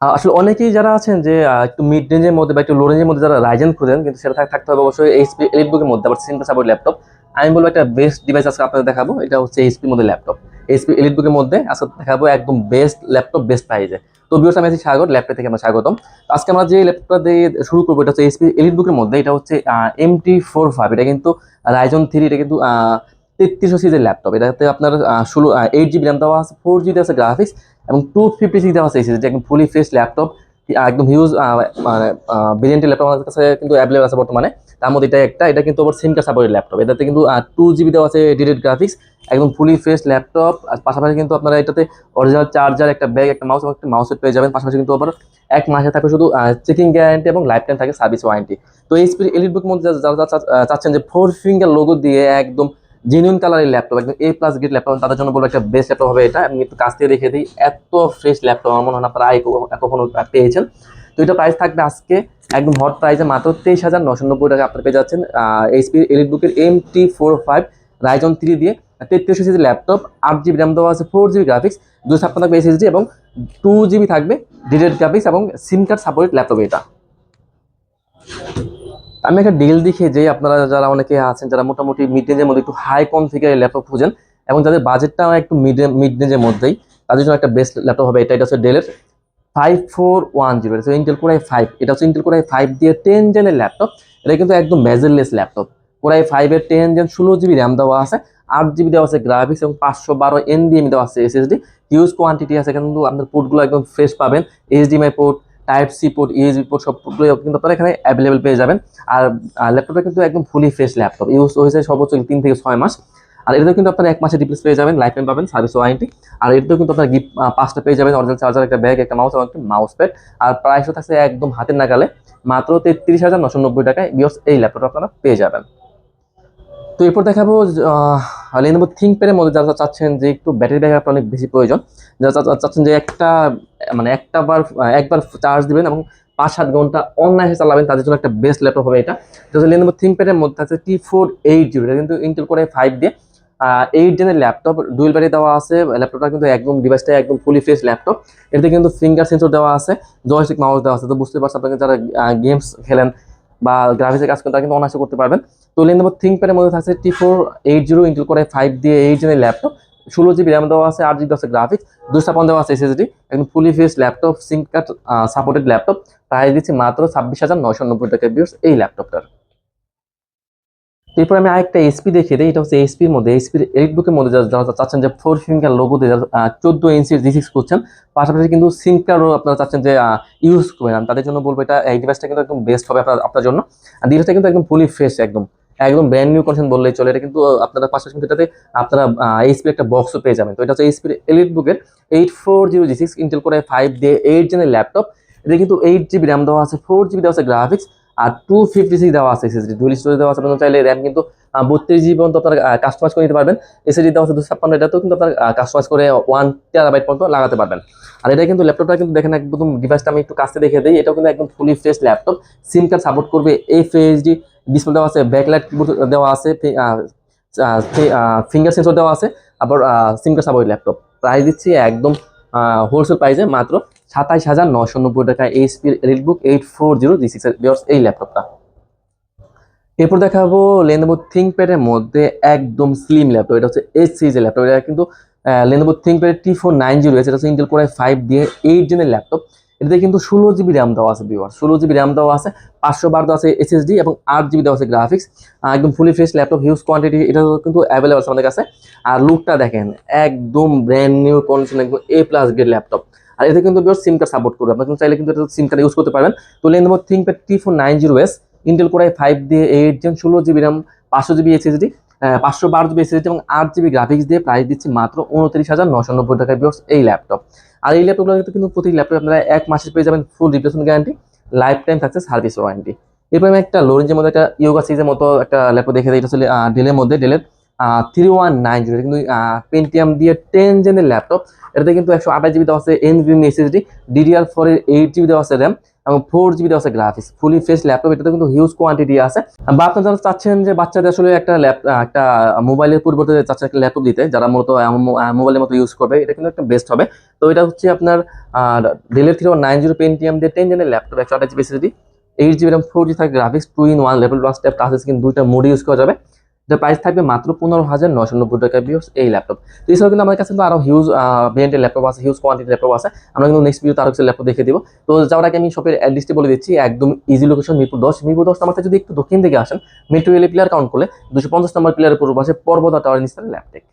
আসলে অনেকেই যারা আছেন যে একটু মিড রেঞ্জের মধ্যে বা একটু লো রেঞ্জের মধ্যে যারা রাইজেন খুঁজেন, কিন্তু সেটা থাকতে হবে অবশ্যই এইচপি এলিটবুকের মধ্যে, আবার সিঙ্গেল সাপোর্ট ল্যাপটপ। আমি বলবো একটা বেস্ট ডিভাইস আজকে আপনাদের দেখাবো, এটা হচ্ছে এইচপির মধ্যে ল্যাপটপ। এইচপি এলিটবুকের মধ্যে আজকে দেখাবো একদম বেস্ট ল্যাপটপ, বেস্ট প্রাইসে। তো ভিউয়ার্স, আমি আছি সাগর, ল্যাপটপ থেকে আমরা স্বাগতম। তো আজকে আমরা যে ল্যাপটপটা দিয়ে শুরু করবো, এটা হচ্ছে এইচপি এলিটবুকের মধ্যে, এটা হচ্ছে MT45। এটা কিন্তু রাইজন 3, এটা কিন্তু 3300 সিরিজের ল্যাপটপ। এটাতে আপনার 8 জিবি র্যাম দেওয়া আছে, 4 জিবি আছে গ্রাফিক্স, এবং 256 দেওয়া আছে এসএসডি। একদম ফুলি ফ্রেশ ল্যাপটপ, একদম হিউজ মানে ভেরিয়েন্টের ল্যাপটপ আমাদের কাছে কিন্তু অ্যাভেলেবল আছে বর্তমানে। তার মধ্যে এটা কিন্তু আবার সিম কার্ড সাপোর্টেড ল্যাপটপ। এটাতে কিন্তু 2 জিবি দেওয়া আছে ডিরেক্ট গ্রাফিক্স, একদম ফুলি ফ্রেশ ল্যাপটপ। আর পাশাপাশি কিন্তু আপনারা এটাতে অরিজিনাল চার্জার, একটা ব্যাগ, একটা মাউস এবং একটা মাউস পেয়ে যাবেন। পাশাপাশি কিন্তু আবার 1 মাসে থাকে শুধু চেকিং গ্যারান্টি এবং লাইফ টাইম থাকে সার্ভিস ওয়ারেন্টি। তো এই এলিটবুক মধ্যে যারা যারা চাচ্ছেন যে 4 ফিঙ্গার লোগো দিয়ে একদম জেনুইন কালারের ল্যাপটপ, একদম A+ গ্রেড ল্যাপটপ, তাদের জন্য বলবো একটা বেস্ট ল্যাপটপ হবে এটা। আমি একটু কাছ থেকে দেখে দিই, এত ফ্রেশ ল্যাপটপ আমার মনে হয় না আপনারা কখনো পেয়েছেন। তো এটা প্রাইস থাকবে আজকে একদম হট প্রাইসে মাত্র 23,990 টাকা আপনারা পেয়ে যাচ্ছেন। এইচপি এলিটবুকের MT45 রাইজন 3 দিয়ে 3300 সিরিজের ল্যাপটপ। 8 জিবি র্যাম দেওয়া আছে, 4 জিবি গ্রাফিক্স, 256 থাকবে এসএসডি, এবং 2 জিবি থাকবে ডিরেক্ট গ্রাফিক্স এবং সিম কার্ড সাপোর্টেড ল্যাপটপ এটা। আমি একটা ডিল দেখিয়ে যে আপনারা যারা অনেকে আছেন যারা মোটামুটি মিড রেঞ্জের মধ্যে একটু হাই কনফিগারের ল্যাপটপ খুঁজেন, এবং যাদের বাজেটটা একটু মিড রেঞ্জের মধ্যেই, তাদের জন্য একটা বেস্ট ল্যাপটপ হবে এটা। এটা হচ্ছে ডেলের 5410, এটা হচ্ছে ইন্টেল কোর i5। এটা হচ্ছে ইন্টেল কোর i5 দিয়ে 10 জেনের ল্যাপটপ। এটা কিন্তু একদম মেজারলেস ল্যাপটপ। কোর i5 এর 10 জেন, 16 জিবি র্যাম দেওয়া আছে, 8 জিবি দেওয়া আছে গ্রাফিক্স, এবং 512 NVMe দেওয়া আছে এসএসডি। হিউজ কোয়ান্টিটি আছে, কিন্তু আপনার পোর্টগুলো একদম ফ্রেশ পাবেন। HDMI port, type C port, USB port সবগুলো কিন্তু আপনারা এখানে অ্যাভেলেবেল পেয়ে যাবেন। আর ল্যাপটপটা কিন্তু একদম ফুলি ফ্রেশ ল্যাপটপ, ইউজ হয়েছে সর্বোচ্চ 3 থেকে 6 মাস। আর এটাতে কিন্তু আপনারা 1 মাসের রিপ্লেস পেয়ে যাবেন, লাইফ টাইম পাবেন সার্ভিস ওয়ারেন্টি। আর এটাতেও কিন্তু আপনার গিফট 5টা পেয়ে যাবেন, অরিজিনাল চার্জার, একটা ব্যাগ, একটা মাউস এবং একটা মাউস প্যাড। আর প্রাইসও থাকছে একদম হাতের নাগালে, মাত্র 33,990 টাকায় বিয়স এই ল্যাপটপ আপনারা পেয়ে যাবেন। তো এরপর দেখাবো লেনোভো থিংকপ্যাডের মধ্যে যারা চাচ্ছেন যে একটু ব্যাটারি ব্যাকআপ অনেক বেশি প্রয়োজন, যারা চাচ্ছেন যে একবার চার্জ দিবেন এবং 5-7 ঘন্টা অনলাইনে চালাবেন, তাদের জন্য একটা বেস্ট ল্যাপটপ হবে এটা। এটা হচ্ছে লেনোভো থিংকপ্যাডের মধ্যে আছে T480। এটা কিন্তু ইন্টেল কোর i5 দিয়ে 8 জেনের ল্যাপটপ, ডুয়েল ব্যাটারি দেওয়া আছে। ল্যাপটপটা কিন্তু একদম ডিভাইসটা একদম ফুলি ফ্রেশ ল্যাপটপ। এটাতে কিন্তু ফিঙ্গার সেন্সর দেওয়া আছে, জয়স্টিক মাউস দেওয়া আছে। তো বুঝতে পারছেন আপনাকে যারা গেমস খেলেন বা গ্রাফিক্সের কাজ করেন, তারা কিন্তু অনায়াসে করতে পারবেন। তো লেনোভো থিংকপ্যাডের মধ্যে থাকছে T480 ইন্টেল কোর i5 দিয়ে 8 জেনের ল্যাপটপ, 16 জিবি র্যাম দেওয়া আছে, 8 জিবি আছে গ্রাফিক্স, 256 দেওয়া আছে এসএসডি, একদম fully fresh laptop, SIM card supported laptop. Price দিচ্ছি মাত্র 26,990 টাকা বিয়ার্স এই ল্যাপটপটার। এরপর আমি আরেকটা এসপি দেখিয়ে দিই, এটা হচ্ছে এসপির মধ্যে, এসপির এলিটবুকের মধ্যে যারা যারা চাচ্ছেন যে 4 ফিঙ্গার লোগো দিয়ে 14 ইঞ্চির জি6 করছেন, পাশাপাশি কিন্তু সিম কার্ডও আপনারা চাচ্ছেন যে ইউজ করবেন, তাদের জন্য বলবো এটা, এই ডিভাইসটা কিন্তু একদম বেস্ট হবে আপনার আপনার জন্য। আর ডিভাইসটা কিন্তু একদম ফুলি ফ্রেশ, একদম একদম ব্র্যান্ড নিউ কন্ডিশন বললেই চলে। এটা কিন্তু আপনারা পাশাপাশি কিন্তু এটাতে আপনারা এইচপি একটা বক্সও পেয়ে যাবেন। তো এটা হচ্ছে এইচপির এলিটবুকের 840 জি6 ইন্টেল কোর i5 দিয়ে 8 জেনের ল্যাপটপ। এটা কিন্তু 8 জিবি র্যাম দেওয়া আছে, 4 জিবি দেওয়া আছে গ্রাফিক্স, আর 256 দেওয়া আছে এসএসডি, ডুয়াল স্টোরেজ দেওয়া আছে। আপনারা চাইলে র্যাম কিন্তু 32 জিবি পর্যন্ত আপনারা কাস্টমাইজ করে নিতে পারবেন। এসএসডি দেওয়া আছে 256, এটাতেও কিন্তু আপনারা কাস্টমাইজ করে 1 TB পর্যন্ত লাগাতে পারবেন। আর এটা কিন্তু ল্যাপটপটা কিন্তু দেখেন একদম ডিভাইসটা আমি একটু কাছে দেখে দিই, এটাও কিন্তু একদম fully fresh laptop. SIM card support করবে, এফএইচডি ডিসপ্লে দেওয়া আছে, ব্যাকলাইট কিবোর্ড দেওয়া আছে, ফিঙ্গার সেন্সর দেওয়া আছে, আবার সিম কার্ড সাপোর্ট ল্যাপটপ। প্রাইস দিচ্ছি একদম হোলসেল প্রাইসে মাত্র 27,990 টাকায় এইচপি এলিটবুক 840 জি6 এই ল্যাপটপটা। এরপর দেখাবো লেনোভো থিংকপ্যাডের মধ্যে একদম স্লিম ল্যাপটপ, এটা হচ্ছে এইচ সিরিজের ল্যাপটপ। এটা কিন্তু লেনোভো থিংকপ্যাডের T490 রয়েছে, এটা হচ্ছে ইন্টেল কোর i5 দিয়ে 8 জেনের ল্যাপটপ। এটাতে কিন্তু 16 জিবি র্যাম দেওয়া আছে ভিউয়ার, 16 জিবি র্যাম দেওয়া আছে, 512 দেওয়া আছে এসএসডি, এবং 8 জিবি দেওয়া আছে গ্রাফিক্স। একদম fully fresh laptop, huge quantity, এটা কিন্তু অ্যাভেলেবল আছে আমাদের কাছে। আর লুকটা দেখেন, একদম ব্র্যান্ড নিউ কন্ডিশন, একদম A+ গ্রেড ল্যাপটপ। আর এতে কিন্তু সিম কার্ড সাপোর্ট করবে, আপনার কিন্তু চাইলে কিন্তু এটা সিম কার্ড ইউজ করতে পারবেন। তো Lenovo ThinkPad T490 Intel core i5 দিয়ে 8 gen, 16 GB RAM, 500 GB SSD, 512 GB SSD, এবং 8 জিবি গ্রাফিক্স দিয়ে প্রাইস দিচ্ছি মাত্র 29,990 টাকায় বিয়ার্স এই ল্যাপটপ। আর এই ল্যাপটপগুলো কিন্তু প্রতি ল্যাপটপ আপনারা 1 মাসের পেয়ে যাবেন ফুল রিপ্লেসমেন্ট গ্যারান্টি, লাইফ টাইম থাকছে সার্ভিস ওয়ারেন্টি। এরপর আমি একটা লো রেঞ্জের মধ্যে একটা ইয়োগা সিরিজের মতো একটা ল্যাপটপ দেখে দিই, এটা হচ্ছে ডেলের মধ্যে, ডেলের 3190, এটা কিন্তু পেন্টিয়াম দিয়ে 10 জেনের ল্যাপটপ। এটাতে কিন্তু 128 জিবি দেওয়া আছে NVMe SSD, DDR4 এর 8 জিবি দেওয়া আছে র্যাম এবং 4 জিবি দেওয়া আছে গ্রাফিক্স, ফুলি ফেস ল্যাপটপ। এটাতে কিন্তু হিউজ কোয়ান্টিটি আছে। বা আপনারা যারা চাচ্ছেন যে বাচ্চাদের আসলে একটা মোবাইলের পরিবর্তে চাচ্ছেন একটা ল্যাপটপ দিতে, যারা মূলত মোবাইলের মতো ইউজ করবে, এটা কিন্তু একটা বেস্ট হবে। তো এটা হচ্ছে আপনার ডেলের 3190 পেন্টিয়াম দিয়ে 10 জেনের laptop, 128 GB SSD, 8 GB RAM, 4 GB থাকে graphics, 2 in 1 level 1 step touch screen, দুইটা মোডে ইউজ করা যাবে। এটার প্রাইস থাকবে মাত্র 15,990 টাকা ভিউয়ার্স এই ল্যাপটপ। তো এছাড়াও কিন্তু আমাদের কাছে কিন্তু আরো হিউজ ভেরিয়েন্টের ল্যাপটপ আছে, হিউজ কোয়ান্টিটির ল্যাপটপ আছে। আমরা কিন্তু নেক্সট ভিডিওতে আরো কিছু ল্যাপটপ দেখে দিব। তো যাওয়ার আগে আমি শপের অ্যাড্রেসটি বলে দিচ্ছি, একদম ইজি লোকেশন মিরপুর 10 নাম্বার থেকে যদি একটু দক্ষিণ দিকে আসেন, মেট্রো রেল প্লেয়ার কাউন্ট করলে 250 নম্বর প্লেয়ারের পূর্ব পাশে পর্বতা টাওয়ার নিচে ল্যাপটেক।